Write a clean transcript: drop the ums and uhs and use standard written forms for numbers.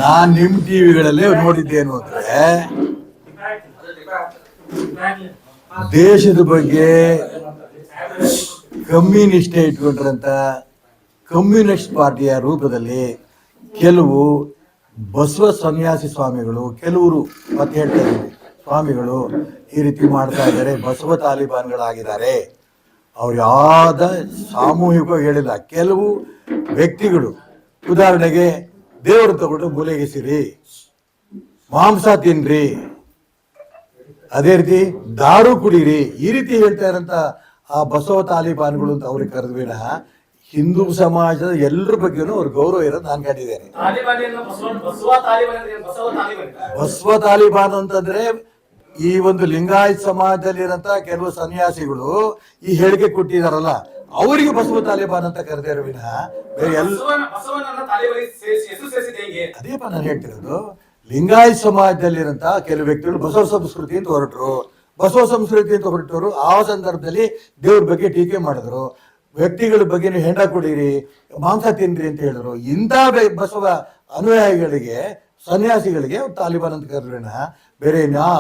ನಾನ್ ನಿಮ್ ಟಿವಿಗಳಲ್ಲಿ ನೋಡಿದ್ದೇನು ಅಂದ್ರೆ ದೇಶದ ಬಗ್ಗೆ ಕಮ್ಮಿ ನಿಷ್ಠೆ ಇಟ್ಕೊಂಡ್ರಂತ ಕಮ್ಯುನಿಸ್ಟ್ ಪಾರ್ಟಿಯ ರೂಪದಲ್ಲಿ ಕೆಲವು ಬಸವ ಸನ್ಯಾಸಿ ಸ್ವಾಮಿಗಳು, ಕೆಲವರು ಮತ್ತೆ ಹೇಳ್ತಾ ಇದ್ದಾರೆ ಸ್ವಾಮಿಗಳು ಈ ರೀತಿ ಮಾಡ್ತಾ ಇದ್ದಾರೆ, ಬಸವ ತಾಲಿಬಾನ್ಗಳಾಗಿದ್ದಾರೆ. ಅವ್ರು ಯಾವ್ದ ಸಾಮೂಹಿಕವಾಗಿ ಹೇಳಿಲ್ಲ. ಕೆಲವು ವ್ಯಕ್ತಿಗಳು, ಉದಾಹರಣೆಗೆ ದೇವರು ತಗೊಂಡು ಮೂಲೆಗೆಸಿರಿ, ಮಾಂಸ ತಿನ್ರಿ, ಅದೇ ರೀತಿ ದಾರು ಕುಡೀರಿ, ಈ ರೀತಿ ಹೇಳ್ತಾ ಇರಂತ ಆ ಬಸವ ತಾಲಿಬಾನ್ಗಳು ಅಂತ ಅವ್ರಿಗೆ ಕರೆದ್ಬೇಡ. ಹಿಂದೂ ಸಮಾಜದ ಎಲ್ಲರ ಬಗ್ಗೆನೂ ಅವ್ರ ಗೌರವ ಇರೋದು ನಾನು ಕಂಡಿದ್ದೇನೆ. ಬಸವ ತಾಲಿಬಾನ್ ಅಂತಂದ್ರೆ ಈ ಒಂದು ಲಿಂಗಾಯತ್ ಸಮಾಜದಲ್ಲಿರಂತ ಕೆಲವು ಸನ್ಯಾಸಿಗಳು ಈ ಹೇಳಿಕೆ ಕೊಟ್ಟಿದಾರಲ್ಲ, ಅವರಿಗೆ ಬಸವ ತಾಲಿಬಾನ್ ಅಂತ ಕರೆದಿರೋ ವಿನಃ ಬೇರೆ ಅದೇಪ್ಪ ನಾನು ಹೇಳ್ತಿರೋದು. ಲಿಂಗಾಯತ್ ಸಮಾಜದಲ್ಲಿರಂತ ಕೆಲವು ವ್ಯಕ್ತಿಗಳು ಬಸವ ಸಂಸ್ಕೃತಿ ಅಂತ ಹೊರಟರು, ಬಸವ ಸಂಸ್ಕೃತಿ ಅಂತ ಹೊರಟವರು ಆ ಸಂದರ್ಭದಲ್ಲಿ ದೇವ್ರ ಬಗ್ಗೆ ಟೀಕೆ ಮಾಡಿದ್ರು, ವ್ಯಕ್ತಿಗಳ ಬಗ್ಗೆ ನೀವು ಹೆಂಡ ಕುಡೀರಿ, ಮಾಂಸ ತಿನ್ರಿ ಅಂತ ಹೇಳಿದ್ರು. ಇಂಥ ಬಸವ ಅನುಯಾಯಿಗಳಿಗೆ, ಸನ್ಯಾಸಿಗಳಿಗೆ ತಾಲಿಬಾನ್ ಅಂತ ಕರೆದ್ರೇನ ಬೇರೆ